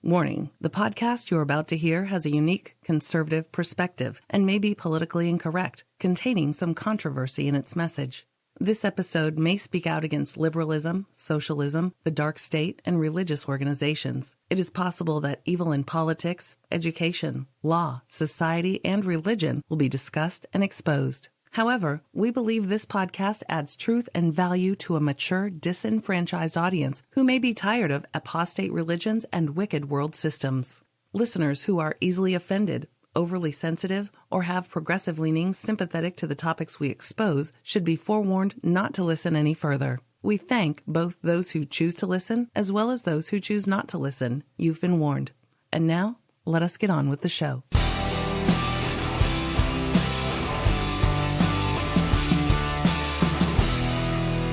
Warning, the podcast you're about to hear has a unique conservative perspective and may be politically incorrect, containing some controversy in its message. This episode may speak out against liberalism, socialism, the dark state, and religious organizations. It is possible that evil in politics, education, law, society, and religion will be discussed and exposed. However, we believe this podcast adds truth and value to a mature, disenfranchised audience who may be tired of apostate religions and wicked world systems. Listeners who are easily offended, overly sensitive, or have progressive leanings sympathetic to the topics we expose should be forewarned not to listen any further. We thank both those who choose to listen as well as those who choose not to listen. You've been warned. And now, let us get on with the show.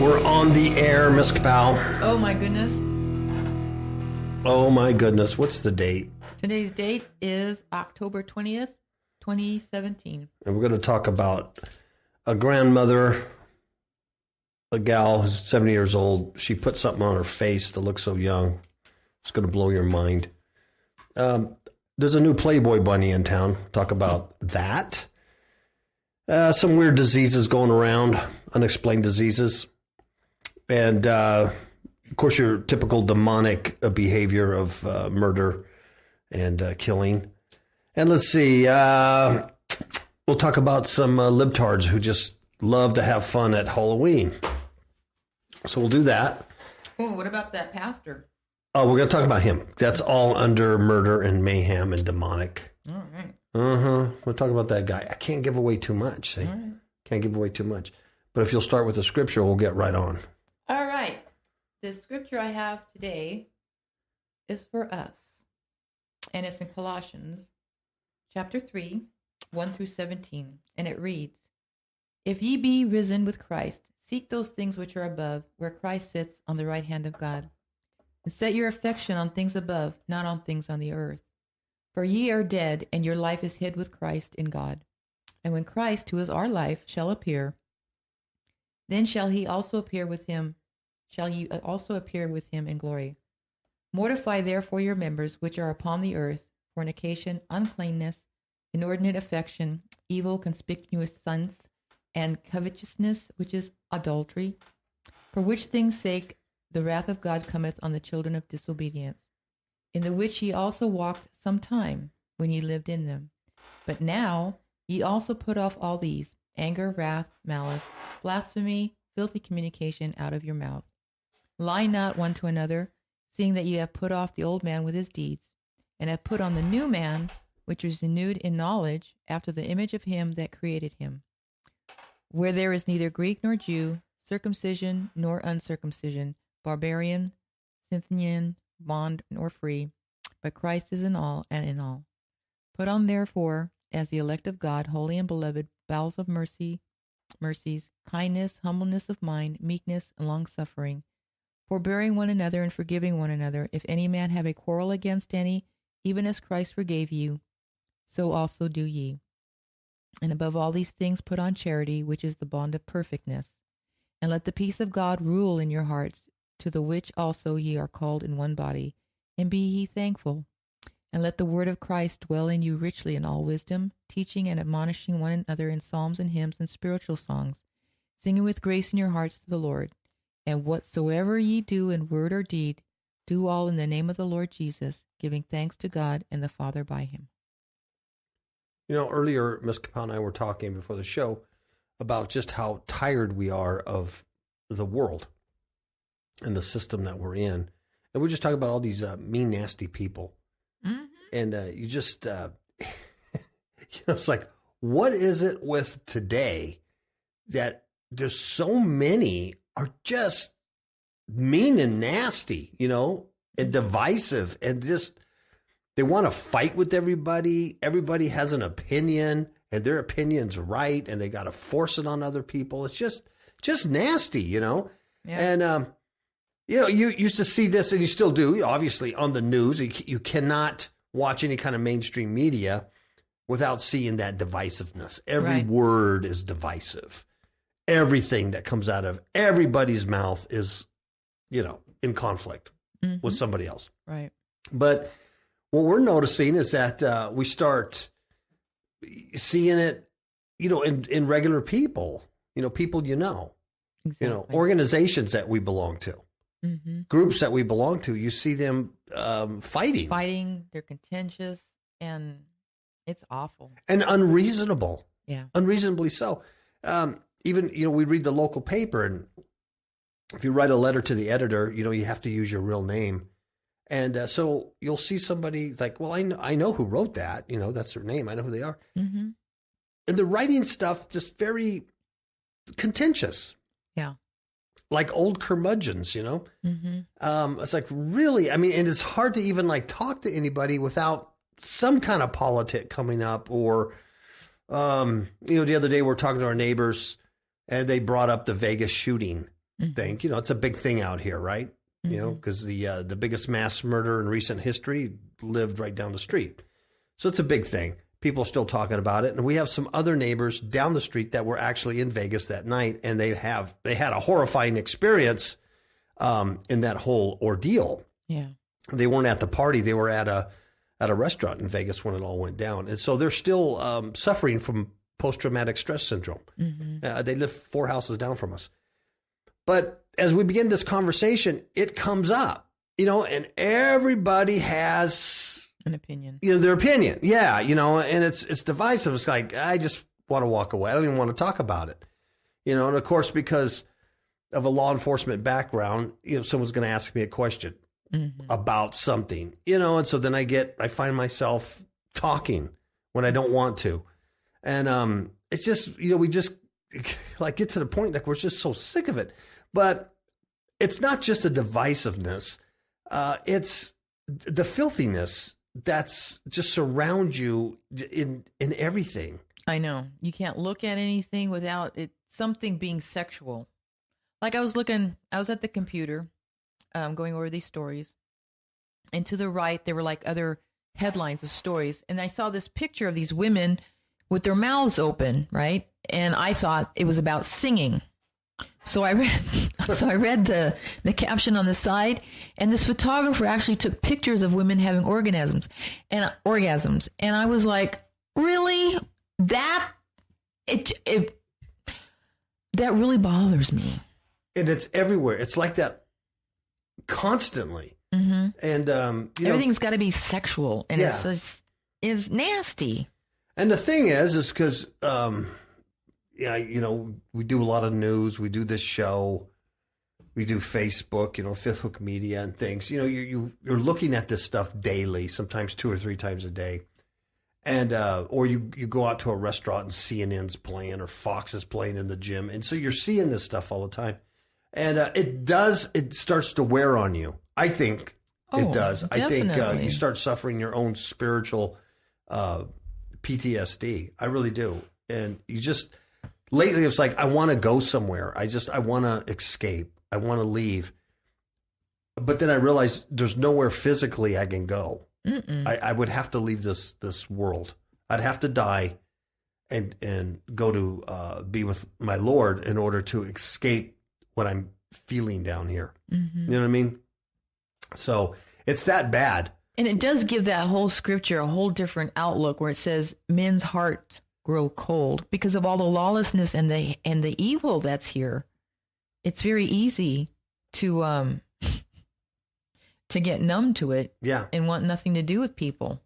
We're on the air, Miss KAPOW. Oh my goodness. Oh my goodness. What's the date? Today's date is October 20th, 2017. And we're going to talk about a grandmother, a gal who's 70 years old. She put something on her face that looks so young. It's going to blow your mind. There's a new Playboy bunny in town. Talk about that. Some weird diseases going around, unexplained diseases. And, of course, your typical demonic behavior of murder and killing. And let's see, we'll talk about some libtards who just love to have fun at Halloween. So we'll do that. Oh, what about that pastor? Oh, we're going to talk about him. That's all under murder and mayhem and demonic. All right. We'll talk about that guy. I can't give away too much. See? All right. Can't give away too much. But if you'll start with the scripture, we'll get right on. All right. The scripture I have today is for us. And it's in Colossians chapter 3, 1 through 17. And it reads, "If ye be risen with Christ, seek those things which are above, where Christ sits on the right hand of God. And set your affection on things above, not on things on the earth. For ye are dead, and your life is hid with Christ in God. And when Christ, who is our life, shall appear, then shall ye also appear with him in glory. Mortify therefore your members which are upon the earth, fornication, uncleanness, inordinate affection, evil, conspicuous sins, and covetousness, which is adultery. For which things' sake the wrath of God cometh on the children of disobedience, in the which ye also walked some time, when ye lived in them. But now ye also put off all these, anger, wrath, malice, blasphemy, filthy communication out of your mouth. Lie not one to another, seeing that ye have put off the old man with his deeds, and have put on the new man, which is renewed in knowledge after the image of him that created him. Where there is neither Greek nor Jew, circumcision nor uncircumcision, barbarian, Scythian, bond nor free, but Christ is in all and in all. Put on therefore, as the elect of God, holy and beloved, bowels of mercies, kindness, humbleness of mind, meekness, and long-suffering, forbearing one another and forgiving one another, if any man have a quarrel against any, even as Christ forgave you, so also do ye. And above all these things put on charity, which is the bond of perfectness. And let the peace of God rule in your hearts, to the which also ye are called in one body, and be ye thankful. And let the word of Christ dwell in you richly in all wisdom, teaching and admonishing one another in psalms and hymns and spiritual songs, singing with grace in your hearts to the Lord. And whatsoever ye do in word or deed, do all in the name of the Lord Jesus, giving thanks to God and the Father by him." You know, earlier, Ms. KAPOW and I were talking before the show about just how tired we are of the world and the system that we're in. And we're just talking about all these mean, nasty people. Mm-hmm. And you just, it's like, what is it with today that there's so many are just mean and nasty, and divisive, and just, they want to fight with everybody. Everybody has an opinion, and their opinion's right, and they got to force it on other people. It's just nasty, Yeah. And, you used to see this, and you still do, obviously, on the news. You cannot watch any kind of mainstream media without seeing that divisiveness. Every word is divisive. Everything that comes out of everybody's mouth is, in conflict with somebody else. Right. But what we're noticing is that we start seeing it, in regular people, people Exactly. organizations that we belong to, groups that we belong to. You see them fighting. They're contentious, and it's awful. And unreasonable. Yeah. Unreasonably so. Even, we read the local paper, and if you write a letter to the editor, you have to use your real name. And so you'll see somebody like, well, I know who wrote that. That's their name. I know who they are. Mm-hmm. And they're writing stuff just very contentious. Yeah. Like old curmudgeons, It's like, really? I mean, and it's hard to even like talk to anybody without some kind of politic coming up. Or, the other day we're talking to our neighbors, and they brought up the Vegas shooting thing. It's a big thing out here, right? Because the biggest mass murder in recent history lived right down the street. So it's a big thing. People are still talking about it. And we have some other neighbors down the street that were actually in Vegas that night, and they had a horrifying experience in that whole ordeal. Yeah. They weren't at the party. They were at a restaurant in Vegas when it all went down. And so they're still suffering from post-traumatic stress syndrome. They live 4 houses down from us. But as we begin this conversation, it comes up, and everybody has an opinion. Their opinion. Yeah, and it's divisive. It's like, I just want to walk away. I don't even want to talk about it. And of course, because of a law enforcement background, someone's going to ask me a question about something, and so then I find myself talking when I don't want to. And it's just, we just like get to the point like we're just so sick of it. But it's not just the divisiveness. It's the filthiness that's just surround you in everything. I know. You can't look at anything without something being sexual. Like I was at the computer, going over these stories, and to the right, there were like other headlines of stories. And I saw this picture of these women with their mouths open, right? And I thought it was about singing. So I read the caption on the side, and this photographer actually took pictures of women having orgasms. And I was like, really? That really bothers me. And it's everywhere. It's like that constantly. And everything's got to be sexual, and it's nasty. And the thing is because we do a lot of news. We do this show. We do Facebook, Fifth Hook Media and things. You're looking at this stuff daily, sometimes 2 or 3 times a day. And or you go out to a restaurant and CNN's playing or Fox is playing in the gym. And so you're seeing this stuff all the time. And it starts to wear on you. I think it does. Definitely. I think you start suffering your own spiritual PTSD. I really do. And lately it's like, I want to go somewhere. I want to escape. I want to leave. But then I realized there's nowhere physically I can go. I would have to leave this world. I'd have to die and go to be with my Lord in order to escape what I'm feeling down here. You know what I mean? So it's that bad. And it does give that whole scripture a whole different outlook, where it says men's hearts grow cold because of all the lawlessness and the evil that's here. It's very easy to get numb to it, and want nothing to do with people.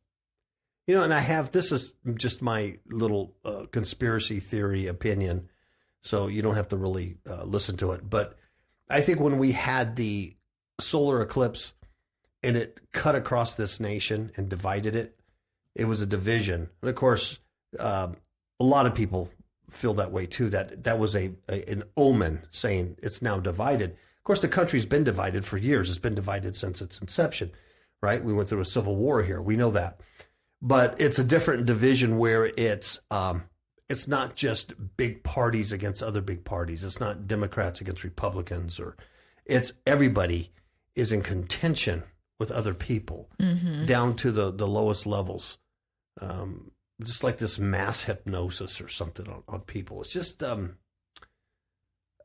And this is just my little conspiracy theory opinion, so you don't have to really listen to it. But I think when we had the solar eclipse and it cut across this nation and divided it, it was a division. And of course, a lot of people feel that way too, that was an omen saying it's now divided. Of course, the country's been divided for years. It's been divided since its inception, right? We went through a civil war here. We know that. But it's a different division where it's not just big parties against other big parties. It's not Democrats against Republicans, it's everybody is in contention with other people down to the lowest levels. Just like this mass hypnosis or something on people. It's just,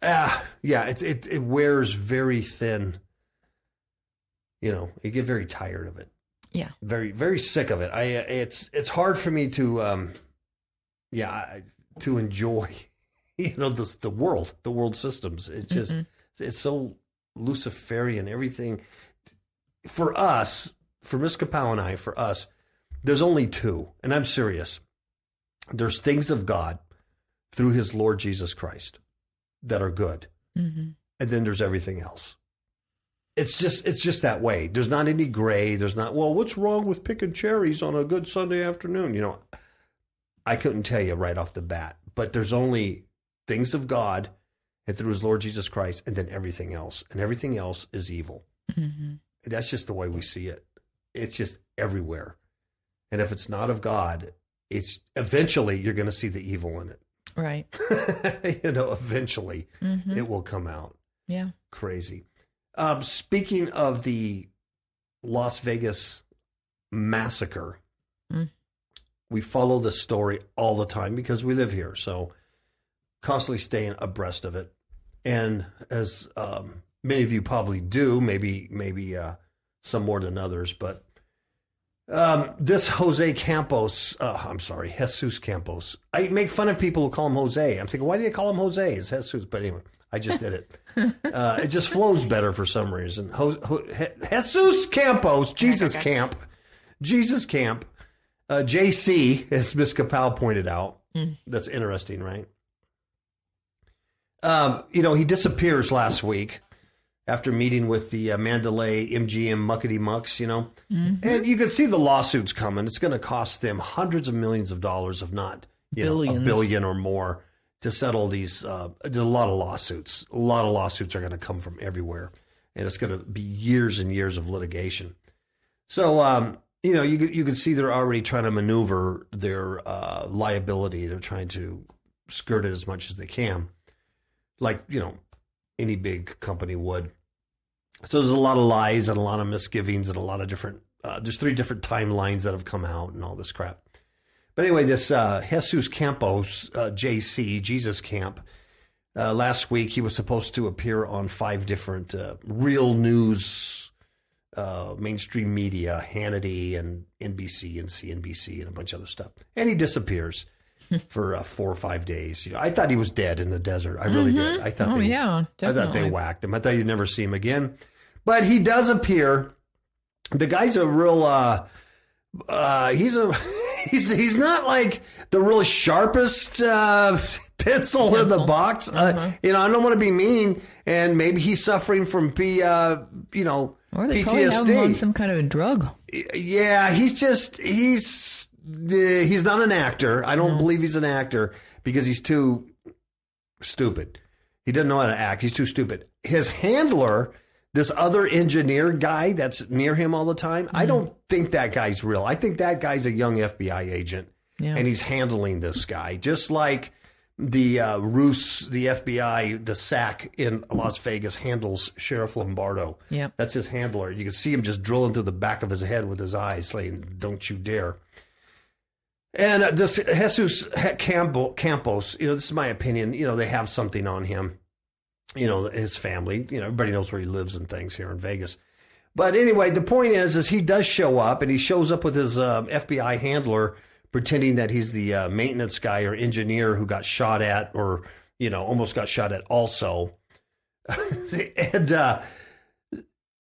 it wears very thin. You get very tired of it. Yeah. Very, very sick of it. It's hard for me to, to enjoy, the world systems. It's just, it's so Luciferian, everything. For us, for Miss KAPOW and I, for us, there's only two, and I'm serious. There's things of God through his Lord Jesus Christ that are good. Mm-hmm. And then there's everything else. It's just that way. There's not any gray. There's not, well, what's wrong with picking cherries on a good Sunday afternoon? I couldn't tell you right off the bat, but there's only things of God and through his Lord Jesus Christ, and then everything else. And everything else is evil. Mm-hmm. That's just the way we see it. It's just everywhere. And if it's not of God, it's eventually you're going to see the evil in it. Right. Eventually it will come out. Yeah. Crazy. Speaking of the Las Vegas massacre, we follow the story all the time because we live here. So constantly staying abreast of it. And as many of you probably do, maybe some more than others, but this Jesus Campos, I make fun of people who call him Jose. I'm thinking, why do they call him Jose? It's Jesus. But anyway, I just did it. It just flows better for some reason. Jesus Campos, Jesus Camp, JC, as Miss KAPOW pointed out. That's interesting, right? He disappears last week after meeting with the Mandalay MGM muckety mucks, and you can see the lawsuits coming. It's going to cost them hundreds of millions of dollars, if not $1 billion or more, to settle these. There's a lot of lawsuits. A lot of lawsuits are going to come from everywhere, and it's going to be years and years of litigation. So, you can see they're already trying to maneuver their liability. They're trying to skirt it as much as they can, like any big company would. So there's a lot of lies and a lot of misgivings and a lot of different, there's 3 different timelines that have come out and all this crap. But anyway, this Jesus Campos, JC, Jesus Camp, last week he was supposed to appear on 5 different real news, mainstream media, Hannity and NBC and CNBC and a bunch of other stuff. And he disappears for 4 or 5 days. I thought he was dead in the desert. I really did. I thought definitely. I thought they whacked him. I thought you'd never see him again. But he does appear. The guy's a real he's not like the really sharpest pencil in the box. I don't want to be mean, and maybe he's suffering from or they PTSD. Probably have him on some kind of a drug. Yeah, he's not an actor. I don't believe he's an actor because he's too stupid. He doesn't know how to act. He's too stupid. His handler, this other engineer guy that's near him all the time, I don't think that guy's real. I think that guy's a young FBI agent, and he's handling this guy just like the FBI, the SAC in Las Vegas handles Sheriff Lombardo. Yeah, that's his handler. You can see him just drilling through the back of his head with his eyes, saying, "Don't you dare." And this Jesus Campos, this is my opinion, they have something on him, his family, everybody knows where he lives and things here in Vegas. But anyway, the point is he does show up, and he shows up with his FBI handler, pretending that he's the maintenance guy or engineer who got shot at or, almost got shot at also. And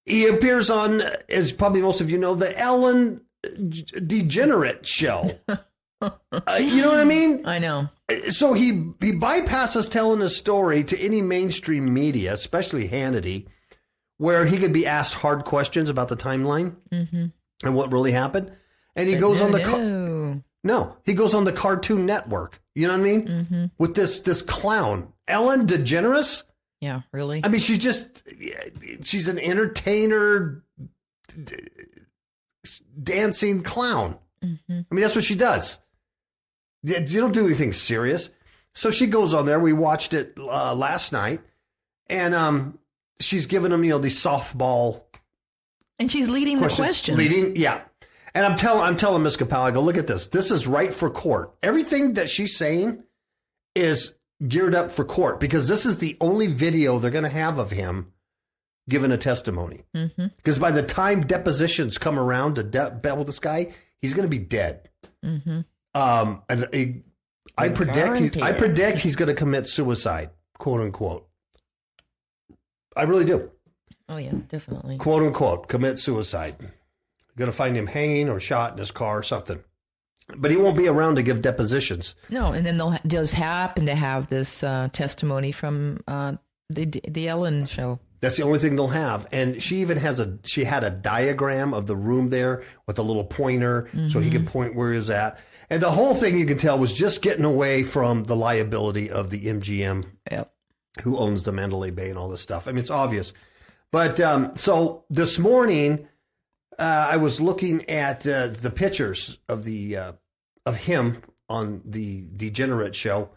he appears on, as probably most of you know, the Ellen DeGenerate show. You know what I mean? I know. So he bypasses telling his story to any mainstream media, especially Hannity, where he could be asked hard questions about the timeline and what really happened. And he goes on the he goes on the Cartoon Network. You know what I mean? With this clown, Ellen DeGeneres. Yeah, really. I mean, she's an entertainer, dancing clown. I mean, that's what she does. You don't do anything serious. So she goes on there. We watched it last night, and she's giving them, these softball. And she's leading the questions. Yeah. And I'm telling Miss KAPOW, I go, look at this. This is right for court. Everything that she's saying is geared up for court because this is the only video they're going to have of him giving a testimony. Because by the time depositions come around to battle this guy, he's going to be dead. And I predict he's going to commit suicide, quote unquote. I really do. Oh yeah, definitely. Quote unquote, commit suicide. You're going to find him hanging or shot in his car or something. But he won't be around to give depositions. No, and then they'll just happen to have this testimony from the Ellen show. That's the only thing they'll have. And she even had a diagram of the room there with a little pointer so he could point where he was at. And the whole thing, you can tell, was just getting away from the liability of the MGM, who owns the Mandalay Bay and all this stuff. I mean, it's obvious. But so this morning, I was looking at the pictures of him on the Degenerate show.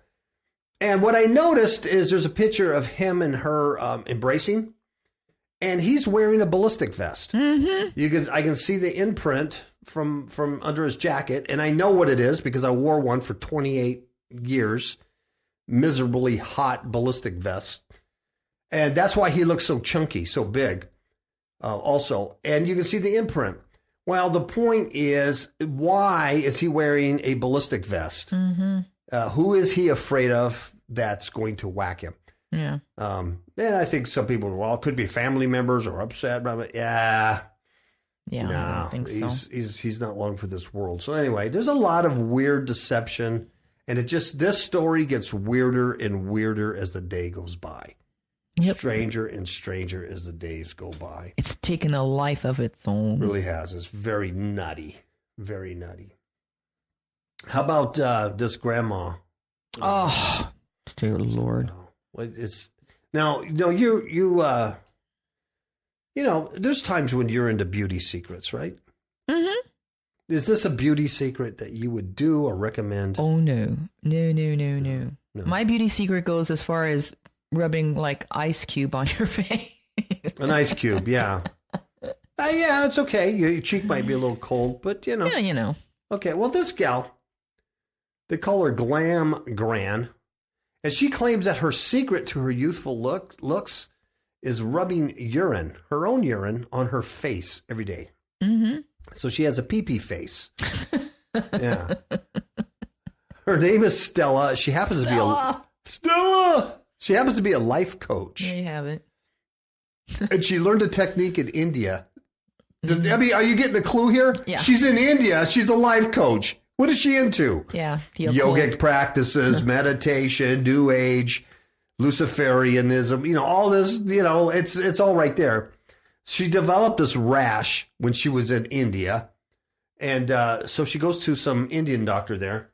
And what I noticed is there's a picture of him and her embracing, and he's wearing a ballistic vest. I can see the imprint from under his jacket, and I know what it is because I wore one for 28 years, miserably hot ballistic vest. And that's why he looks so chunky, so big also. And you can see the imprint. Well, the point is, why is he wearing a ballistic vest? Who is he afraid of that's going to whack him? Yeah. And I think some people, well, it could be family members or upset. But yeah. Yeah, no, I don't think so. He's not long for this world. So anyway, there's a lot of weird deception. And this story gets weirder and weirder as the day goes by. Stranger and stranger as the days go by. It's taken a life of its own. It really has. It's very nutty. Very nutty. How about this grandma? Oh, dear Lord. It's now, there's times when you're into beauty secrets, right? Is this a beauty secret that you would do or recommend? Oh, no. No. My beauty secret goes as far as rubbing like ice cube on your face. An ice cube, yeah. Yeah, it's okay. Your cheek might be a little cold, but Yeah, you know. Okay, well, this gal, they call her Glam Gran, and she claims that her secret to her youthful looks is rubbing her own urine, on her face every day. So she has a pee-pee face. Yeah. Her name is Stella. She happens to be Stella! She happens to be a life coach. There you have it. And she learned a technique in India. I mean, are you getting the clue here? Yeah. She's in India. She's a life coach. What is she into? Yeah. Yogic practices, meditation, New Age, Luciferianism, all this, it's all right there. She developed this rash when she was in India. And so she goes to some Indian doctor there.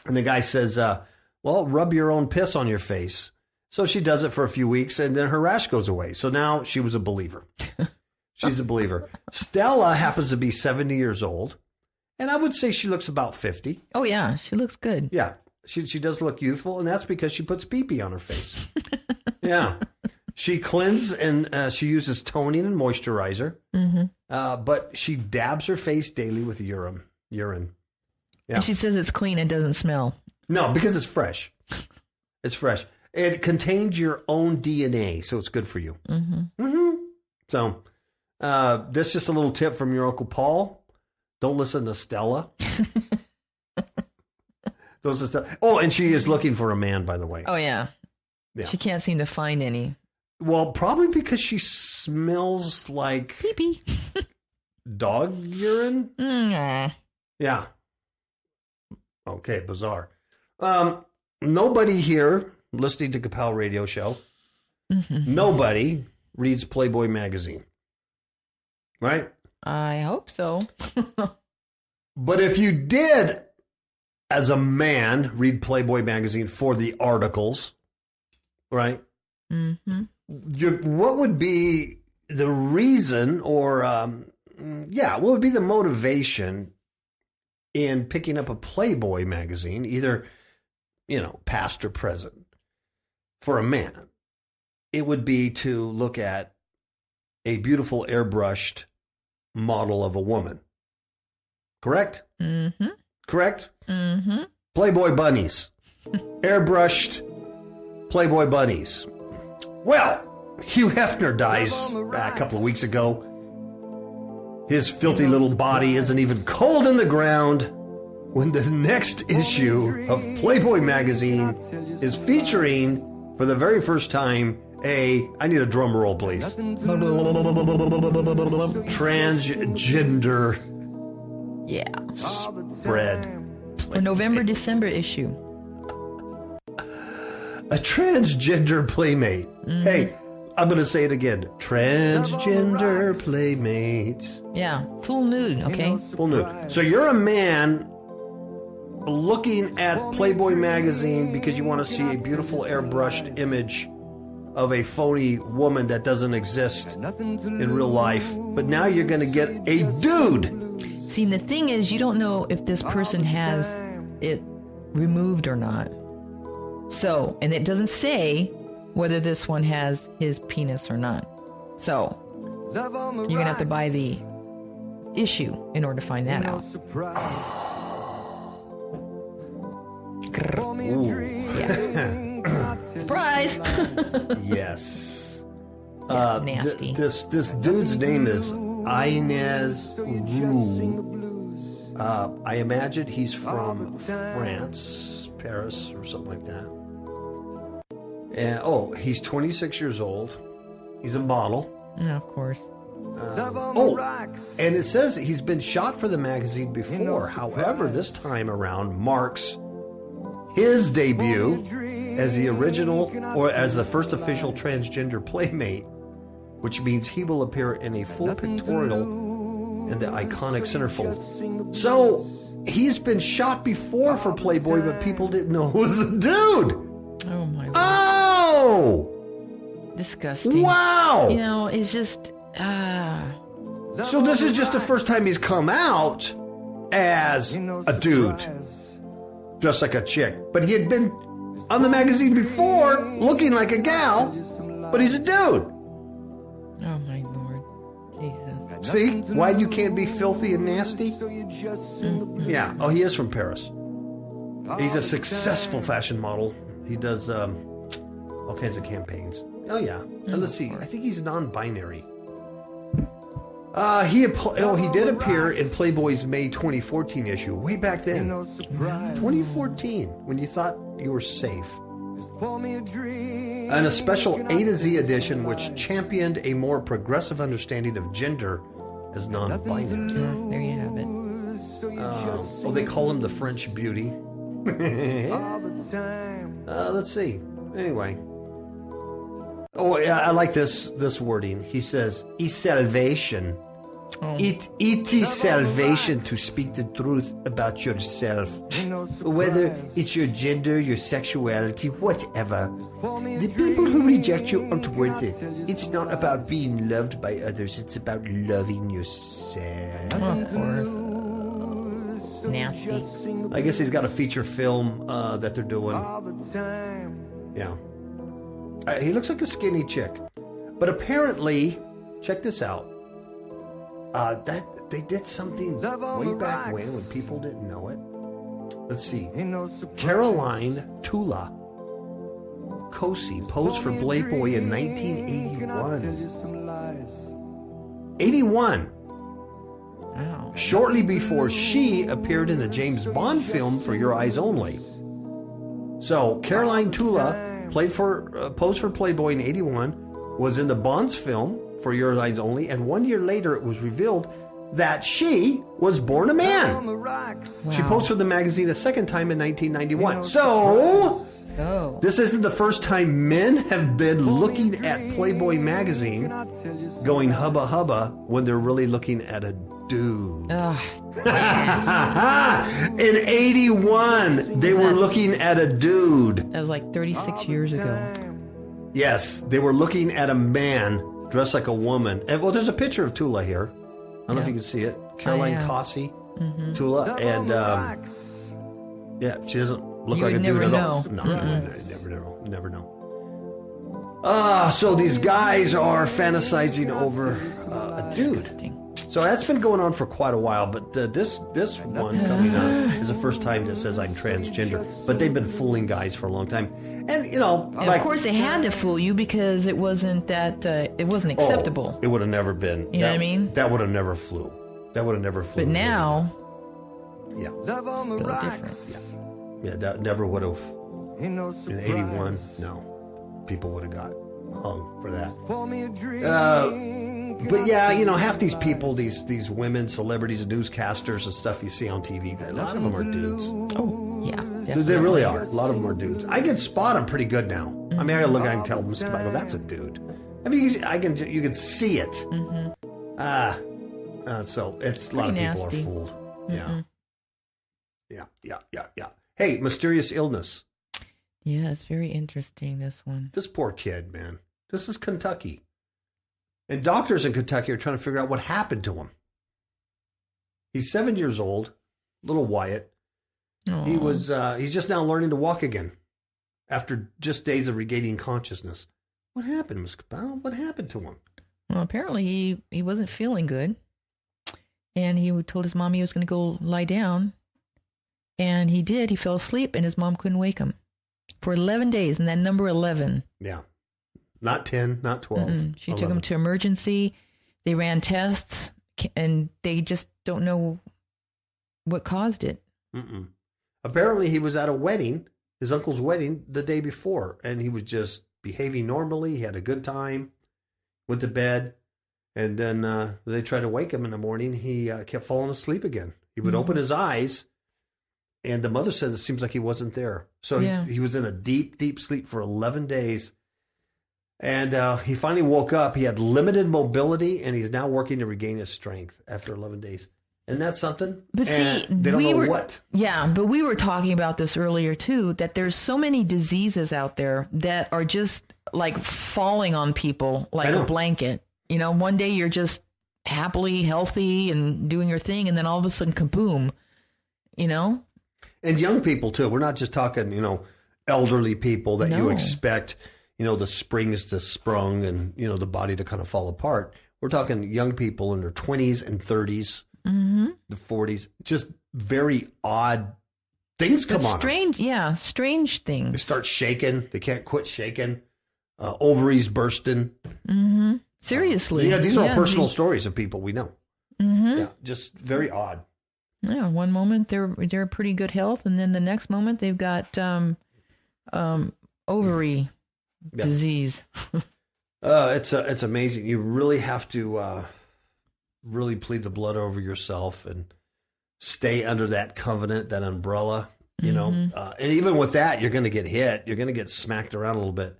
And the guy says, well, rub your own piss on your face. So she does it for a few weeks, and then her rash goes away. So now she was a believer. She's a believer. Stella happens to be 70 years old, and I would say she looks about 50. Oh, yeah. She looks good. Yeah. She does look youthful, and that's because she puts pee-pee on her face. Yeah. She cleanses, and she uses toning and moisturizer, but she dabs her face daily with urine. Yeah. And she says it's clean and doesn't smell. No, because it's fresh. It's fresh. It contains your own DNA, so it's good for you. So, this is just a little tip from your Uncle Paul. Don't listen to Stella. Oh, and she is looking for a man, by the way. Oh, yeah. She can't seem to find any. Well, probably because she smells like pee-pee. Dog urine. Yeah. Okay, bizarre. Nobody here listening to KAPOW radio show, nobody reads Playboy magazine, right? I hope so. But if you did, as a man, read Playboy magazine for the articles, right? What would be the reason, or what would be the motivation in picking up a Playboy magazine, either past or present, for a man? It would be to look at a beautiful airbrushed model of a woman. Correct? Correct? Playboy bunnies. Airbrushed Playboy bunnies. Well, Hugh Hefner dies a couple of weeks ago. His filthy little body isn't even cold in the ground when the next issue of Playboy magazine is featuring, for the very first time, I need a drum roll, please. Transgender spread. A November-December issue. A transgender playmate. Mm-hmm. Hey, I'm going to say it again. Transgender playmates. Yeah, full nude, okay? Full nude. So you're a man looking at Playboy magazine because you want to see a beautiful airbrushed image of a phony woman that doesn't exist in real life. But now you're going to get a dude. See, the thing is, you don't know if this person has it removed or not. So, and it doesn't say whether this one has his penis or not. So, you're going to have to buy the issue in order to find that out. Yeah. Surprise! Yes. Nasty. This dude's name is Inez Roux. I imagine he's from France, Paris, or something like that. And he's 26 years old. He's a model. Yeah, of course. And it says he's been shot for the magazine before. However, this time around marks his debut as the original, or as the first official transgender playmate, which means he will appear in a full pictorial in the iconic centerfold. So, he's been shot before for Playboy, but people didn't know it was a dude. Oh, my Lord. Oh! Disgusting. Wow! You know, it's just... So this is just the first time he's come out as a dude. Dressed like a chick. But he had been on the magazine before, looking like a gal, but he's a dude. Oh, my Lord. Jesus. See? Why you can't be filthy and nasty? Mm-hmm. Yeah. Oh, he is from Paris. He's a successful fashion model. He does all kinds of campaigns. Oh, yeah. And let's see. I think he's non-binary. He did appear in Playboy's May 2014 issue, way back then. 2014, when you thought you were safe. And a special A to Z edition, which championed a more progressive understanding of gender as non-binary. There you have it. They call him the French Beauty. Let's see. Anyway. Oh, yeah, I like this wording. He says, salvation. It is salvation to speak the truth about yourself. Whether it's your gender, your sexuality, whatever. The people who reject you aren't worth it. It's not about being loved by others. It's about loving yourself. Of course. Nasty. I guess he's got a feature film that they're doing. Yeah. He looks like a skinny chick. But apparently, check this out. That they did something way back when people didn't know it. Let's see. Caroline Tula Cosi posed for Playboy in 1981. 81. Wow. Shortly before she appeared in the James Bond film For Your Eyes Only. So, Caroline Tula posed for Playboy in 81, was in the Bonds film For Your Eyes Only, and 1 year later it was revealed that she was born a man. Wow. She posed for the magazine a second time in 1991. So, this isn't the first time men have been looking at Playboy magazine going hubba hubba when they're really looking at a dude. In 81, they were looking at a dude. That was like 36 years ago. Yes, they were looking at a man dressed like a woman. And, well, there's a picture of Tula here. I don't know if you can see it. Caroline Cosi, Tula, and she doesn't look like a dude at all. No, never know. So these guys are fantasizing over a dude. So that's been going on for quite a while, but this one coming on is the first time that says I'm transgender. But they've been fooling guys for a long time, and of course they had to fool you because it wasn't acceptable. Oh, it would have never been. You know what I mean? That would have never flew. That would have never flew. But now, yeah, still different. Yeah, that never would have. In '81, no, people would have got hung for that. But yeah, half these people, these women, celebrities, newscasters and stuff you see on TV, a lot of them are dudes. Oh, yeah. They really are. A lot of them are dudes. I can spot them pretty good now. Mm-hmm. I mean, I can look at and tell them, I go, that's a dude. I mean, you can see it. Mm-hmm. So it's a lot of people nasty. Are fooled. Mm-hmm. Yeah. Hey, mysterious illness. Yeah, it's very interesting, this one. This poor kid, man. This is Kentucky. And doctors in Kentucky are trying to figure out what happened to him. He's 7 years old, little Wyatt. Aww. He's just now learning to walk again after just days of regaining consciousness. What happened, Ms. KAPOW? What happened to him? Well, apparently he wasn't feeling good. And he told his mom he was going to go lie down. And he did. He fell asleep and his mom couldn't wake him for 11 days. And that number 11. Yeah. Not 10, not 12. Mm-mm. She 11. took him to emergency. They ran tests and they just don't know what caused it. Mm-mm. Apparently he was at a wedding, his uncle's wedding, the day before. And he was just behaving normally. He had a good time, went to bed. And then they tried to wake him in the morning. He kept falling asleep again. He would open his eyes. And the mother said it seems like he wasn't there. So he was in a deep, deep sleep for 11 days. And he finally woke up. He had limited mobility, and he's now working to regain his strength after 11 days. Isn't that something? But see, they don't know what. Yeah, but we were talking about this earlier, too, that there's so many diseases out there that are just like falling on people like a blanket. One day you're just happily healthy and doing your thing, and then all of a sudden, kaboom, And young people, too. We're not just talking, elderly people that you expect, the springs to sprung and, the body to kind of fall apart. We're talking young people in their 20s and 30s, the 40s. Just very odd things come on them. Strange things. They start shaking. They can't quit shaking. Ovaries bursting. Mm-hmm. Seriously. These are all personal stories of people we know. Mm-hmm. Yeah, just very odd. Yeah, one moment they're pretty good health, and then the next moment they've got ovary disease. It's amazing. You really have to really plead the blood over yourself and stay under that covenant, that umbrella. And even with that, you're going to get hit. You're going to get smacked around a little bit.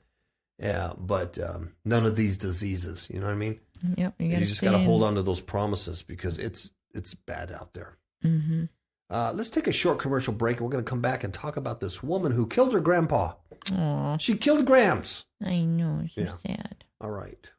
Yeah, but none of these diseases. You know what I mean? Yep. You just got to hold on to those promises because it's bad out there. Mm-hmm. Let's take a short commercial break. We're going to come back and talk about this woman who killed her grandpa. Aww. She killed Gramps. I know. It's so sad. All right.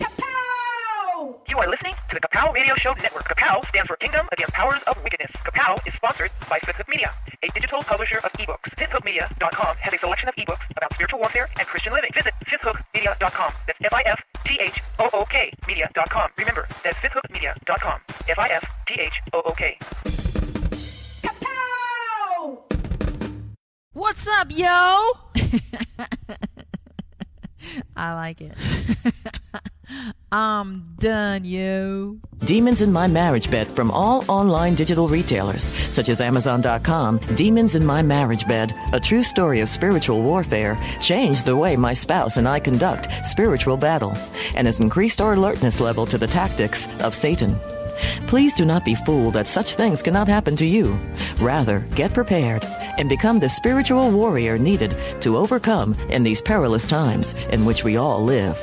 KAPOW! You are listening to the KAPOW Radio Show Network. KAPOW stands for Kingdom Against Powers of Wickedness. KAPOW is sponsored by Fifth Hook Media, a digital publisher of ebooks. FifthHookMedia.com has a selection of ebooks about spiritual warfare and Christian living. Visit FifthHookMedia.com. That's FIFTHOOK Media.com. Remember, that's FifthHookMedia.com. FIFTHOOK. KAPOW! What's up, yo? I like it. I'm done, yo. Demons in My Marriage Bed from all online digital retailers, such as Amazon.com. Demons in My Marriage Bed, a true story of spiritual warfare, changed the way my spouse and I conduct spiritual battle, and has increased our alertness level to the tactics of Satan. Please do not be fooled that such things cannot happen to you. Rather, get prepared and become the spiritual warrior needed to overcome in these perilous times in which we all live.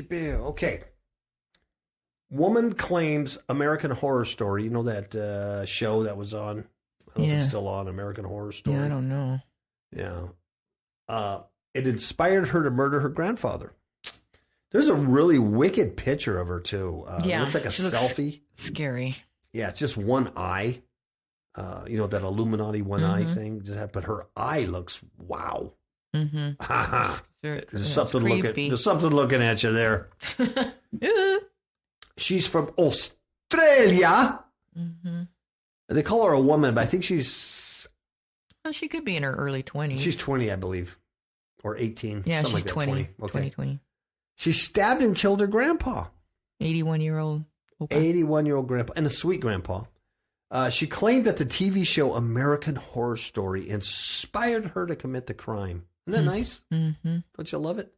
Okay. Woman claims American Horror Story. You know that show that was on? I don't know if it's still on, American Horror Story. Yeah, I don't know. Yeah. It inspired her to murder her grandfather. There's a really wicked picture of her, too. It looks like a selfie. Scary. Yeah, it's just one eye. that Illuminati one eye thing. But her eye looks wow. Mm-hmm. There's something looking at you there. She's from Australia. Mm-hmm. They call her a woman, but I think she's... Well, she could be in her early 20s. She's 20, I believe. Or 18. Yeah, she's like that, 20. 20. Okay. 20. She stabbed and killed her grandpa. 81-year-old. 81-year-old grandpa. And a sweet grandpa. She claimed that the TV show American Horror Story inspired her to commit the crime. Isn't that nice? Mm-hmm. Don't you love it?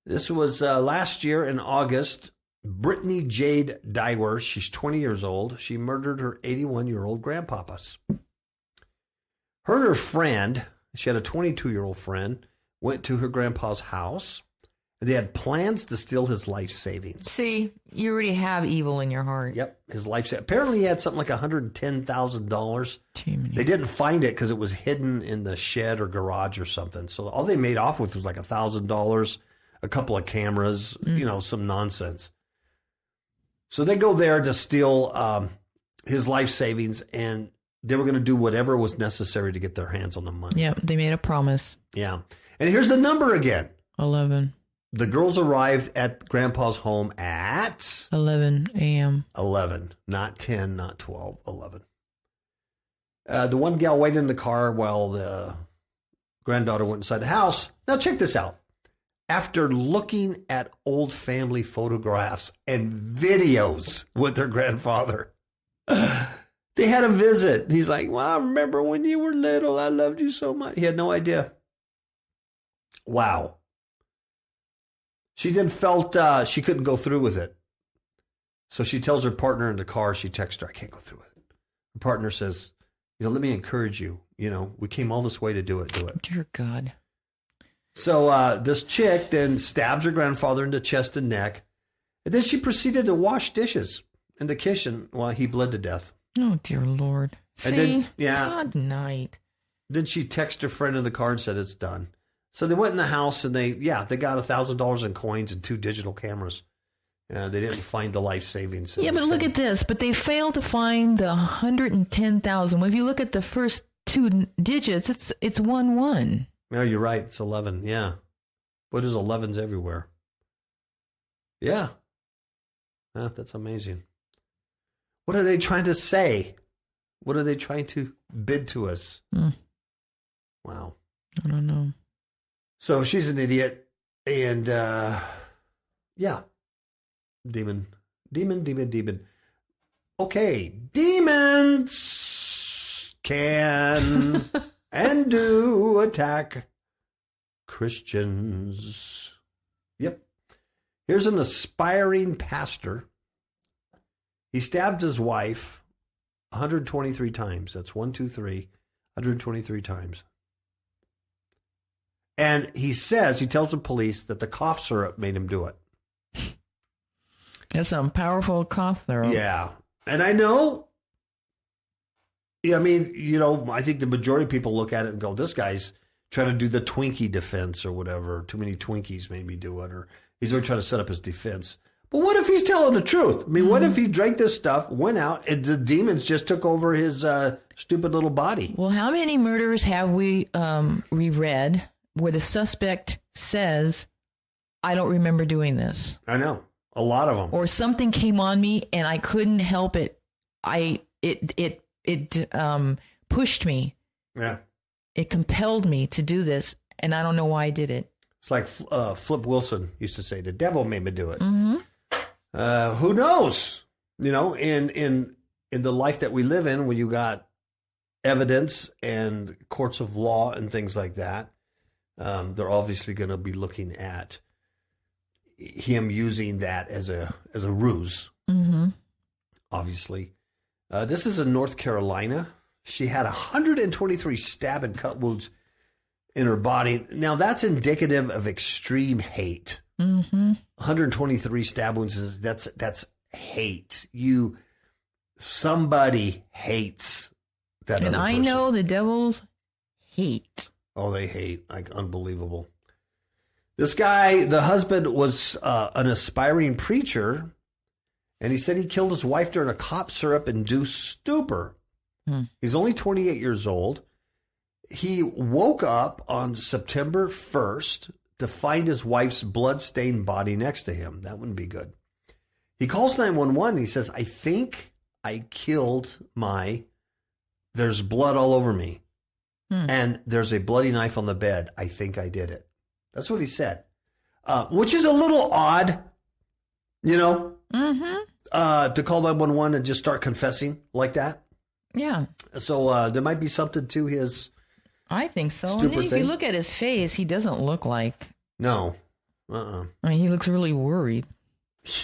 This was last year in August. Brittany Jade Dyer, she's 20 years old. She murdered her 81-year-old grandpapas. Her and her friend, she had a 22-year-old friend, went to her grandpa's house. They had plans to steal his life savings. See, you already have evil in your heart. Yep, his life savings. Apparently, he had something like $110,000. They didn't find it because it was hidden in the shed or garage or something. So all they made off with was like $1,000, a couple of cameras, some nonsense. So they go there to steal his life savings, and they were going to do whatever was necessary to get their hands on the money. Yeah, they made a promise. Yeah. And here's the number again. 11. The girls arrived at Grandpa's home at 11 a.m. 11, not 10, not 12, 11. The one gal waited in the car while the granddaughter went inside the house. Now check this out. After looking at old family photographs and videos with their grandfather, they had a visit. He's like, well, I remember when you were little. I loved you so much. He had no idea. Wow. She then felt she couldn't go through with it. So she tells her partner in the car, she texts her, I can't go through with it. Her partner says, let me encourage you. We came all this way to do it. Do it. Dear God. So this chick then stabs her grandfather in the chest and neck. And then she proceeded to wash dishes in the kitchen while he bled to death. Oh, dear Lord. And See? then, God night. Then she texted her friend in the car and said it's done. So they went in the house and they got $1,000 in coins and 2 digital cameras. They didn't find the life savings. Yeah, but look at this. But they failed to find the 110,000. Well, if you look at the first 2 digits, it's 1-1. No, you're right. It's 11. Yeah. But there's 11s everywhere. Yeah. That's amazing. What are they trying to say? What are they trying to bid to us? Wow. I don't know. So she's an idiot. And, Demon. Okay. Demons can and do attack Christians. Yep. Here's an aspiring pastor. He stabbed his wife 123 times. That's 1, 2, 3, 123 times. And he tells the police that the cough syrup made him do it. That's some powerful cough syrup. Yeah. And I know, I think the majority of people look at it and go, this guy's trying to do the Twinkie defense or whatever. Too many Twinkies made me do it. Or he's always trying to set up his defense. But what if he's telling the truth? I mean, what if he drank this stuff, went out, and the demons just took over his stupid little body? Well, how many murders have we read where the suspect says, I don't remember doing this? I know. A lot of them. Or something came on me and I couldn't help it. It pushed me. Yeah. It compelled me to do this, and I don't know why I did it. It's like Flip Wilson used to say, the devil made me do it. Mm-hmm. Who knows? In the life that we live in, when you got evidence and courts of law and things like that, they're obviously going to be looking at him using that as a ruse. Mm-hmm. Obviously. This is in North Carolina. She had 123 stab and cut wounds in her body. Now, that's indicative of extreme hate. Mm-hmm. 123 stab wounds, that's hate. Somebody hates that and other I person. know the devils hate. Oh, they hate. Like, unbelievable. This guy, the husband, was an aspiring preacher, and he said he killed his wife during a cough syrup-induced stupor. He's only 28 years old. He woke up on September 1st to find his wife's blood-stained body next to him. That wouldn't be good. He calls 911. He says, I think I killed there's blood all over me. And there's a bloody knife on the bed. I think I did it. That's what he said. Which is a little odd, to call 911 and just start confessing like that. Yeah. So there might be something to his I think so. And if you look at his face, he doesn't look like... No. I mean, he looks really worried.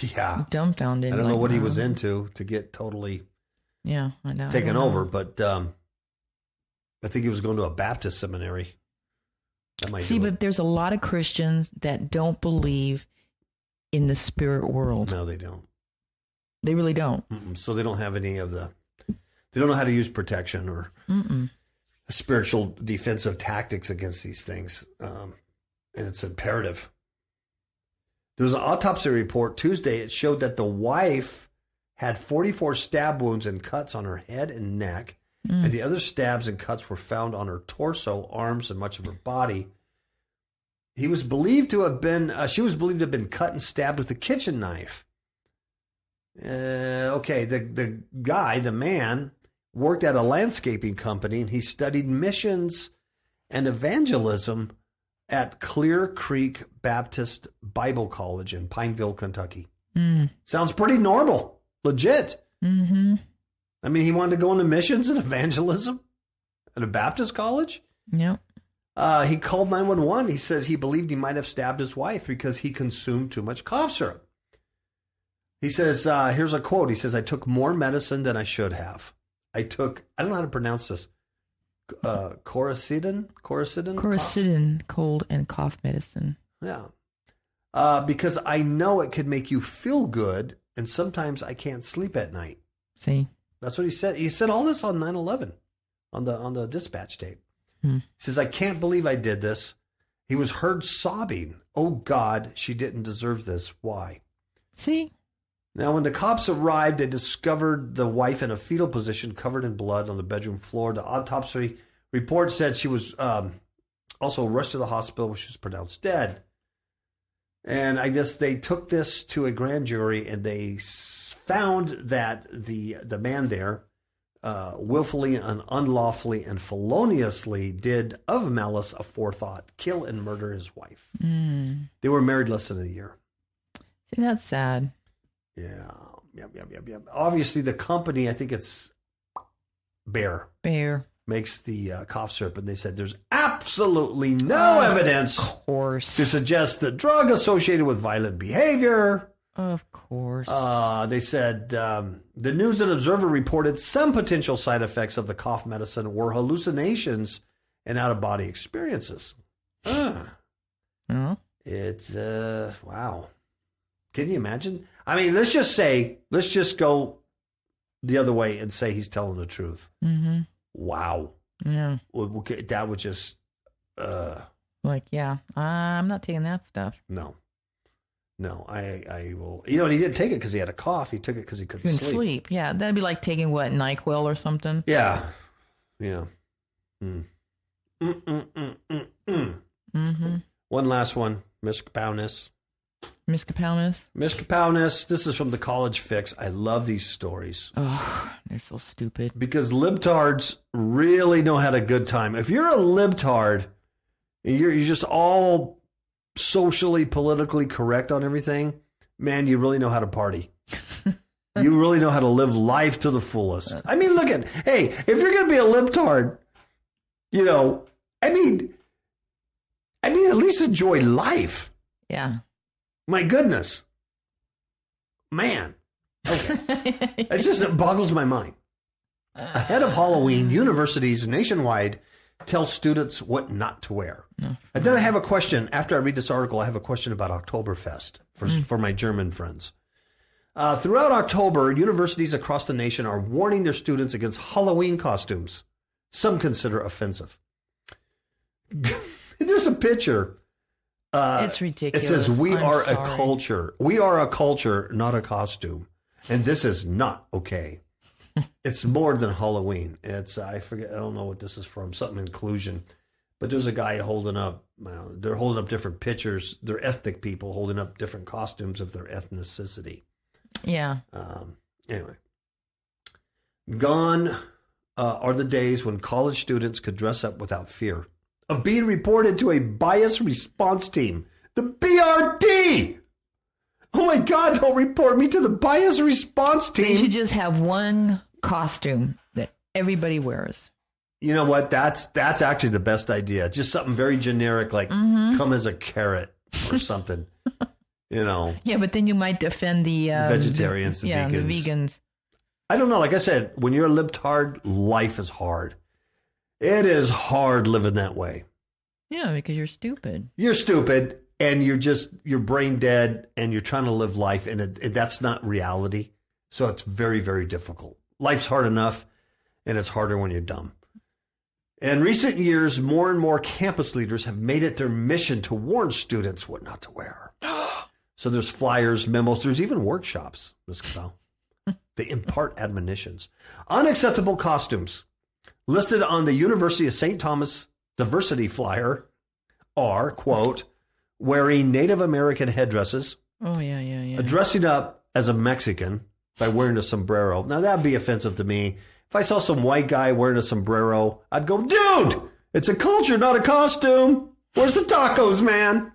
Yeah. Dumbfounded. I don't know what he was into to get totally I know. taken over, but I think he was going to a Baptist seminary. That might but there's a lot of Christians that don't believe in the spirit world. No, they don't. They really don't. So they don't have any of they don't know how to use protection or spiritual defensive tactics against these things. And it's imperative. There was an autopsy report Tuesday. It showed that the wife had 44 stab wounds and cuts on her head and neck. And the other stabs and cuts were found on her torso, arms, and much of her body. She was believed to have been cut and stabbed with a kitchen knife. The man, worked at a landscaping company, and he studied missions and evangelism at Clear Creek Baptist Bible College in Pineville, Kentucky. Sounds pretty normal, legit. Mm-hmm. I mean, he wanted to go into missions and evangelism at a Baptist college? Yep. He called 911. He says he believed he might have stabbed his wife because he consumed too much cough syrup. He says, here's a quote. He says, I took more medicine than I should have. I don't know how to pronounce this, Coricidin, cold and cough medicine. Yeah. Because I know it could make you feel good, and sometimes I can't sleep at night. See? That's what he said. He said all this on 9/11, on the dispatch tape. He says, I can't believe I did this. He was heard sobbing. Oh, God, she didn't deserve this. Why? See? Now, when the cops arrived, they discovered the wife in a fetal position, covered in blood on the bedroom floor. The autopsy report said she was also rushed to the hospital, where she was pronounced dead. And I guess they took this to a grand jury, and they found that the man there willfully and unlawfully and feloniously did, of malice aforethought, kill and murder his wife. They were married less than a year. See, that's sad. Yeah. Yep. Obviously, the company, I think it's Bayer, makes the cough syrup, and they said there's absolutely no evidence to suggest the drug associated with violent behavior. Of course. They said the News and Observer reported some potential side effects of the cough medicine were hallucinations and out-of-body experiences. It's, wow. Can you imagine? I mean, let's just go the other way and say he's telling the truth. Mm-hmm. Wow. Yeah. That would just... I'm not taking that stuff. No, I will... You know, he didn't take it because he had a cough. He took it because he couldn't sleep. Yeah, that'd be like taking, NyQuil or something? Yeah. Mm-hmm. One last one. Miskipowness. Miskipowness. This is from the College Fix. I love these stories. Oh, they're so stupid. Because libtards really know how to good time. If you're a libtard and you're just all socially, politically correct on everything, man, you really know how to party. You really know how to live life to the fullest. I mean, if you're going to be a libtard, at least enjoy life. Yeah. My goodness. Man. Okay. It boggles my mind. Ahead of Halloween, universities nationwide tell students what not to wear. And then I have a question. After I read this article, I have a question about Oktoberfest for my German friends. Throughout October, universities across the nation are warning their students against Halloween costumes. Some consider offensive. There's a picture. It's ridiculous. It says, we are a culture. We are a culture, not a costume. And this is not okay. It's more than Halloween. It's I don't know what this is from. Something inclusion. But there's a guy holding up. They're holding up different pictures. They're ethnic people holding up different costumes of their ethnicity. Yeah. Anyway, gone are the days when college students could dress up without fear of being reported to a bias response team, the BRD. Oh my God! Don't report me to the bias response team. They should just have one costume that everybody wears. You know what? That's actually the best idea. Just something very generic, like come as a carrot or something. You know. Yeah, but then you might defend the vegetarians, the vegans. The vegans. I don't know. Like I said, when you're a libtard, life is hard. It is hard living that way. Yeah, because you're stupid. You're stupid, and you're brain dead, and you're trying to live life, and that's not reality. So it's very, very difficult. Life's hard enough, and it's harder when you're dumb. In recent years, more and more campus leaders have made it their mission to warn students what not to wear. So there's flyers, memos, there's even workshops, Ms. KAPOW. They impart admonitions. Unacceptable costumes listed on the University of St. Thomas diversity flyer are, quote, wearing Native American headdresses. Oh, yeah. Dressing up as a Mexican by wearing a sombrero. Now, that'd be offensive to me. If I saw some white guy wearing a sombrero, I'd go, dude, it's a culture, not a costume. Where's the tacos, man?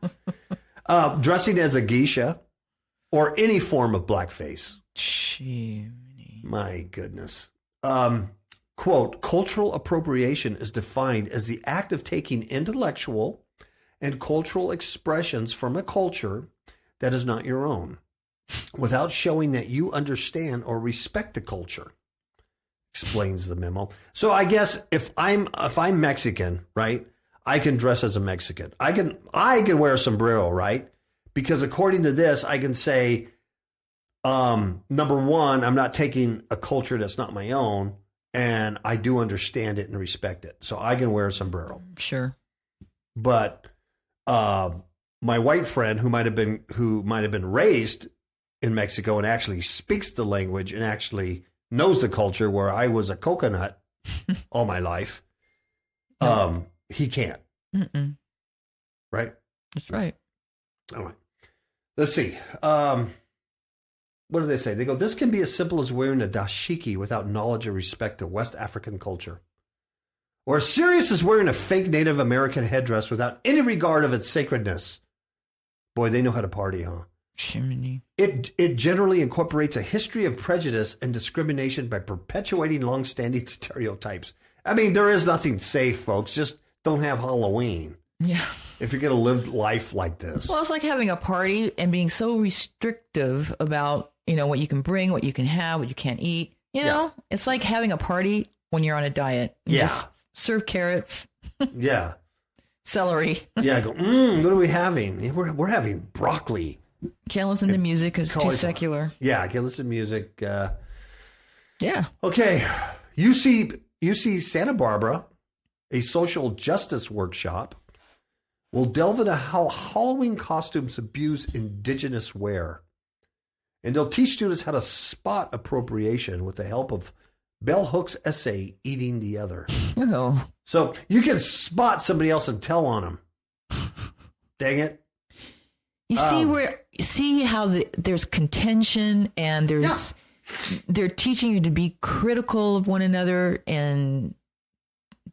Dressing as a geisha or any form of blackface. My goodness. Quote, cultural appropriation is defined as the act of taking intellectual and cultural expressions from a culture that is not your own without showing that you understand or respect the culture, explains the memo. So I guess if I'm Mexican, right, I can dress as a Mexican. I can wear a sombrero, right? Because according to this, I can say, number one, I'm not taking a culture that's not my own, and I do understand it and respect it. So I can wear a sombrero. Sure. But my white friend who might have been raised in Mexico and actually speaks the language and actually knows the culture, where I was a coconut all my life, he can't. Mm-mm. Right? That's right. All right. Let's see. What do they say? They go, this can be as simple as wearing a dashiki without knowledge or respect of West African culture. Or as serious as wearing a fake Native American headdress without any regard of its sacredness. Boy, they know how to party, huh? Chimney. It generally incorporates a history of prejudice and discrimination by perpetuating long-standing stereotypes. I mean, there is nothing safe, folks. Just don't have Halloween. Yeah. If you're going to live life like this. Well, it's like having a party and being so restrictive about, what you can bring, what you can have, what you can't eat. It's like having a party when you're on a diet. You just serve carrots. Yeah. Celery. Yeah. Go, what are we having? Yeah, we're having broccoli. Can't listen to music because it's too secular. Yeah, I can't listen to music. Yeah. Okay. UC Santa Barbara, a social justice workshop, will delve into how Halloween costumes abuse indigenous wear. And they'll teach students how to spot appropriation with the help of Bell Hook's essay, Eating the Other. Oh. So you can spot somebody else and tell on them. Dang it. You see how there's contention and they're teaching you to be critical of one another and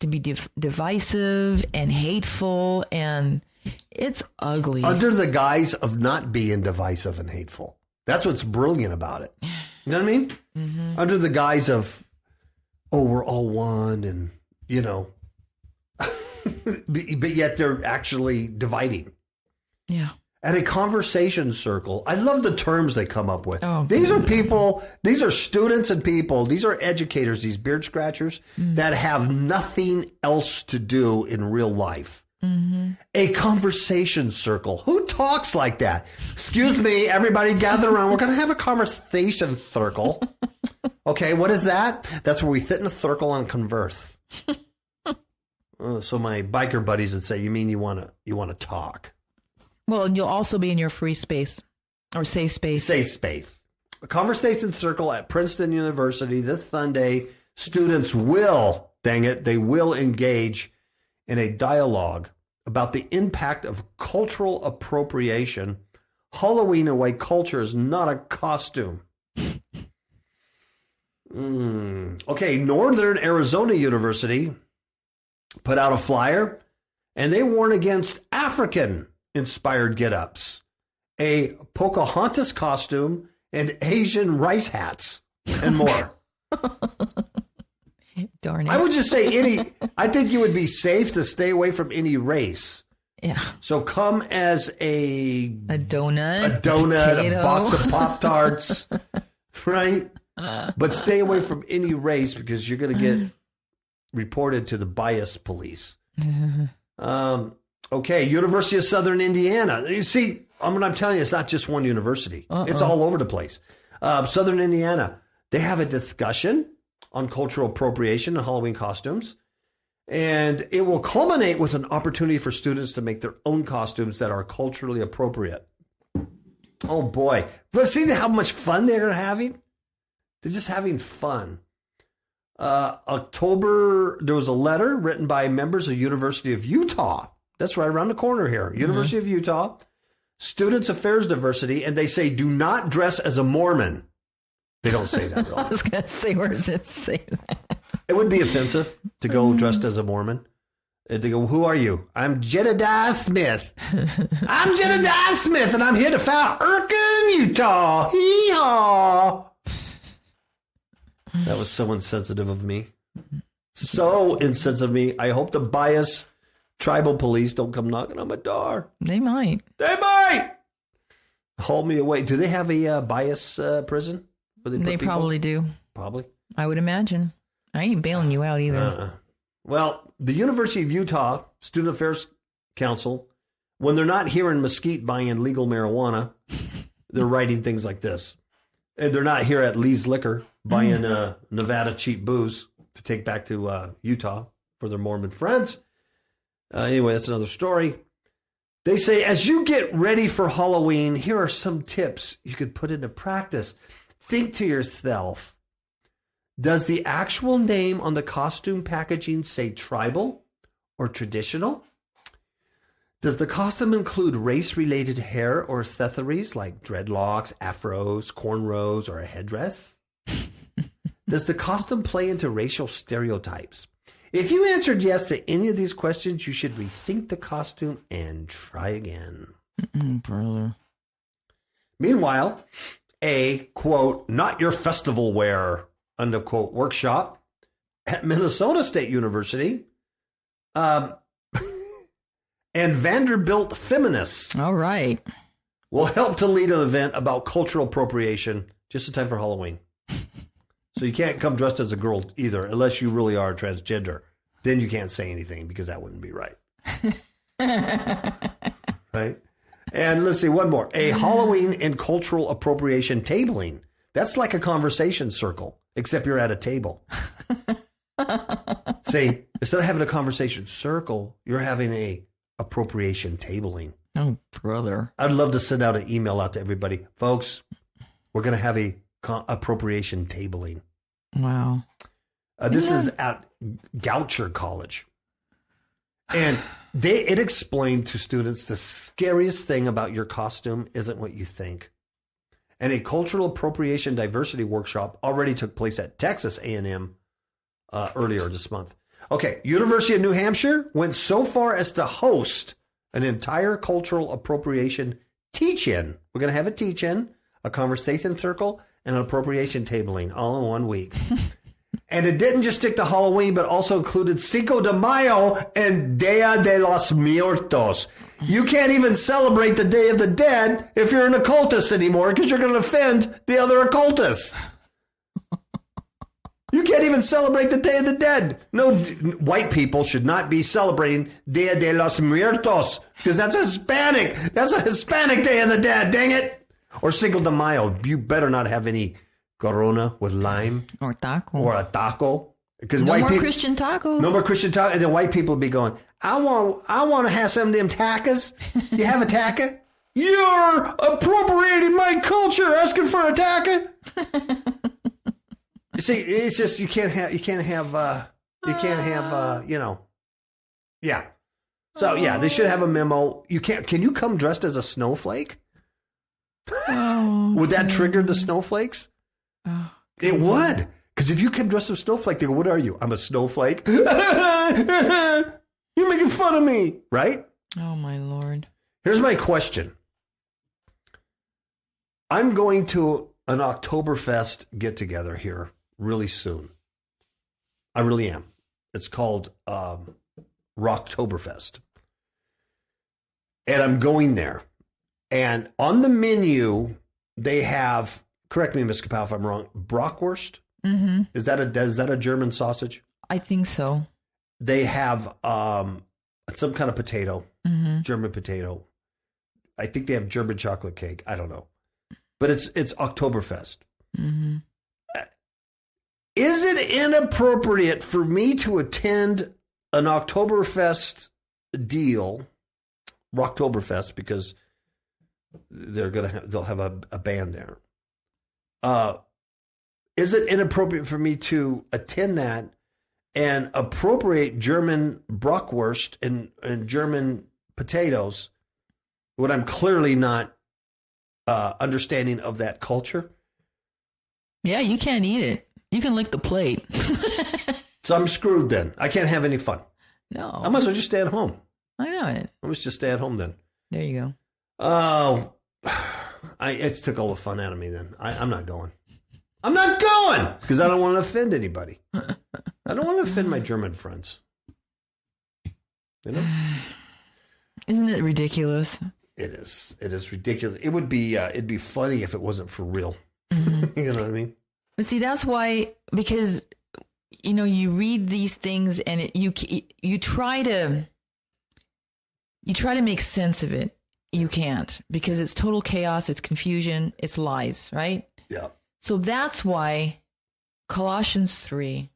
to be divisive and hateful, and it's ugly. Under the guise of not being divisive and hateful. That's what's brilliant about it. You know what I mean? Mm-hmm. Under the guise of, we're all one, and, but yet they're actually dividing. Yeah. At a conversation circle, I love the terms they come up with. Oh, these are people, these are students and people, these are educators, these beard scratchers that have nothing else to do in real life. Mm-hmm. A conversation circle. Who talks like that? Excuse me, everybody gather around. We're going to have a conversation circle. Okay, what is that? That's where we sit in a circle and converse. So my biker buddies would say, you mean you want to talk? Well, you'll also be in your free space or safe space. Safe space. a conversation circle at Princeton University this Sunday. Students will, dang it, they will engage in a dialogue about the impact of cultural appropriation. Halloween and white culture is not a costume. Okay, Northern Arizona University put out a flyer, and they warn against African-inspired get-ups, a Pocahontas costume, and Asian rice hats, and more. Darn it. I would just say I think you would be safe to stay away from any race. Yeah. So come as a donut, a box of Pop-Tarts, right? But stay away from any race because you're going to get reported to the bias police. Okay, University of Southern Indiana. You see, what I'm telling you, it's not just one university. It's all over the place. Southern Indiana, they have a discussion on cultural appropriation and Halloween costumes. And it will culminate with an opportunity for students to make their own costumes that are culturally appropriate. Oh, boy. But see how much fun they're having? They're just having fun. October, there was a letter written by members of University of Utah. That's right around the corner here. University of Utah. Students Affairs Diversity. And they say, do not dress as a Mormon. They don't say that, really. I was going to say, where does it say that? It would be offensive to go dressed as a Mormon. And they go, who are you? I'm Jedediah Smith. I'm Jedediah Smith, and I'm here to found Erkin, Utah. Hee-haw. That was so insensitive of me. So insensitive of me. I hope the bias tribal police don't come knocking on my door. They might. They might. Haul me away. Do they have a bias prison? Where They probably do. Probably. I would imagine. I ain't bailing you out either. Well, the University of Utah Student Affairs Council, when they're not here in Mesquite buying legal marijuana, they're writing things like this. And they're not here at Lee's Liquor buying Nevada cheap booze to take back to Utah for their Mormon friends. Anyway, that's another story. They say, as you get ready for Halloween, here are some tips you could put into practice. Think to yourself, does the actual name on the costume packaging say tribal or traditional? Does the costume include race-related hair or accessories like dreadlocks, afros, cornrows, or a headdress? Does the costume play into racial stereotypes? If you answered yes to any of these questions, you should rethink the costume and try again. Brother. Meanwhile, a, quote, not your festival wear, unquote, workshop at Minnesota State University and Vanderbilt Feminists. All right. Will help to lead an event about cultural appropriation just in time for Halloween. So you can't come dressed as a girl either, unless you really are transgender. Then you can't say anything because that wouldn't be right. Right? And let's see, one more. A Halloween and cultural appropriation tabling. That's like a conversation circle, except you're at a table. See, instead of having a conversation circle, you're having a appropriation tabling. Oh, brother. I'd love to send out an email out to everybody. Folks, we're going to have a appropriation tabling. Wow. This is at Goucher College. And it explained to students the scariest thing about your costume isn't what you think. And a cultural appropriation diversity workshop already took place at Texas A&M earlier this month. Okay, University of New Hampshire went so far as to host an entire cultural appropriation teach-in. We're going to have a teach-in, a conversation circle, and an appropriation tabling all in 1 week. And it didn't just stick to Halloween, but also included Cinco de Mayo and Dia de los Muertos. You can't even celebrate the Day of the Dead if you're an occultist anymore because you're going to offend the other occultists. You can't even celebrate the Day of the Dead. No, white people should not be celebrating Dia de los Muertos because that's Hispanic. That's a Hispanic Day of the Dead, dang it. Or Cinco de Mayo. You better not have any Corona with lime. Or taco. Or a taco. Because no white more people, Christian tacos. No more Christian tacos. And then white people will be going, I want to have some of them tacos. You have a taco? You're appropriating my culture, asking for a taco. You see, it's just you can't have yeah. So yeah, they should have a memo. Can you come dressed as a snowflake? Would that trigger the snowflakes? Oh, it would. Because if you come dressed as a snowflake, they go, what are you? I'm a snowflake. You're making fun of me, right? Oh, my Lord. Here's my question. I'm going to an Oktoberfest get-together here really soon. I really am. It's called Rocktoberfest. And I'm going there. And on the menu, they have, correct me, Ms. KAPOW, if I'm wrong, Bratwurst? Mm-hmm. Is that a German sausage? I think so. They have some kind of potato, German potato. I think they have German chocolate cake. I don't know. But it's Oktoberfest. Mm-hmm. Is it inappropriate for me to attend an Oktoberfest deal, Rocktoberfest, because they'll have a band there? Is it inappropriate for me to attend that and appropriate German Bratwurst and German potatoes when I'm clearly not understanding of that culture? Yeah, you can't eat it. You can lick the plate. So I'm screwed then. I can't have any fun. No. I might as well just stay at home. I know it. I must just stay at home then. There you go. Oh, it took all the fun out of me then. I'm not going. I'm not going because I don't want to offend anybody. I don't want to offend my German friends. You know? Isn't it ridiculous? It is. It is ridiculous. It would be. It'd be funny if it wasn't for real. Mm-hmm. You know what I mean? But see, that's why, because you read these things and you try to make sense of it. You can't, because it's total chaos. It's confusion. It's lies. Right? Yeah. So that's why Colossians 3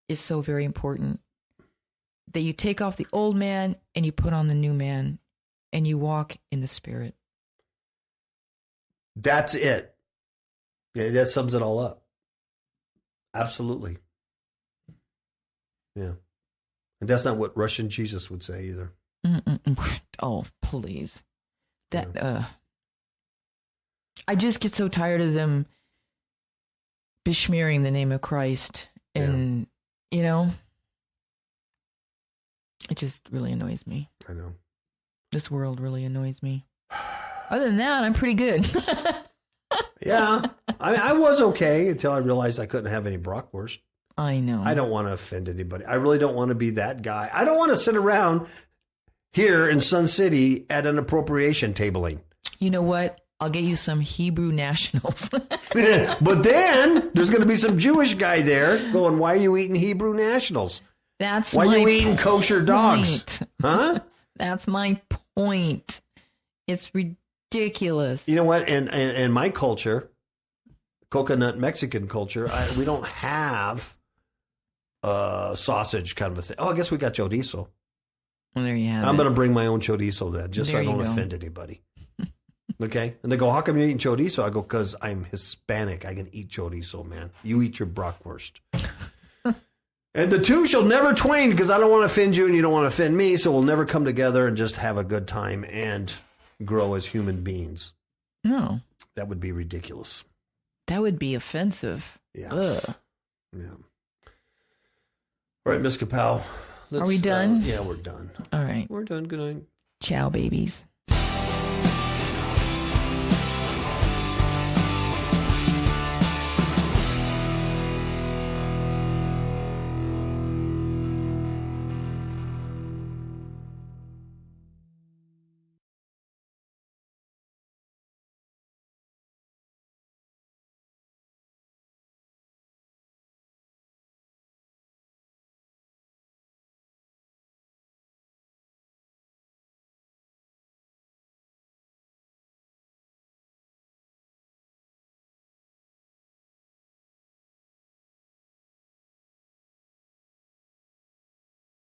is so very important, that you take off the old man and you put on the new man and you walk in the Spirit. That's it. Yeah, that sums it all up. Absolutely. Yeah. And that's not what Russian Jesus would say either. Oh, please. I just get so tired of them besmearing the name of Christ, and it just really annoys me. I know. This world really annoys me. Other than that, I'm pretty good. Yeah. I was okay until I realized I couldn't have any bratwurst. I know. I don't want to offend anybody. I really don't want to be that guy. I don't want to sit around here in Sun City at an appropriation tabling. You know what? I'll get you some Hebrew nationals. But then there's going to be some Jewish guy there going, why are you eating Hebrew nationals? Why are you eating kosher dogs? Huh? That's my point. It's ridiculous. You know what? And my culture, coconut Mexican culture, we don't have sausage kind of a thing. Oh, I guess we got chorizo. Well, there you have it. I'm going to bring my own chorizo then, just so I don't offend anybody. Okay? And they go, how come you're eating chorizo? I go, because I'm Hispanic. I can eat chorizo, man. You eat your bratwurst. And the two shall never twain, because I don't want to offend you and you don't want to offend me, so we'll never come together and just have a good time and grow as human beings. No. That would be ridiculous. That would be offensive. Yeah. Ugh. Yeah. All right, Ms. KAPOW. Are we done? Yeah, we're done. All right. We're done. Good night. Ciao, babies.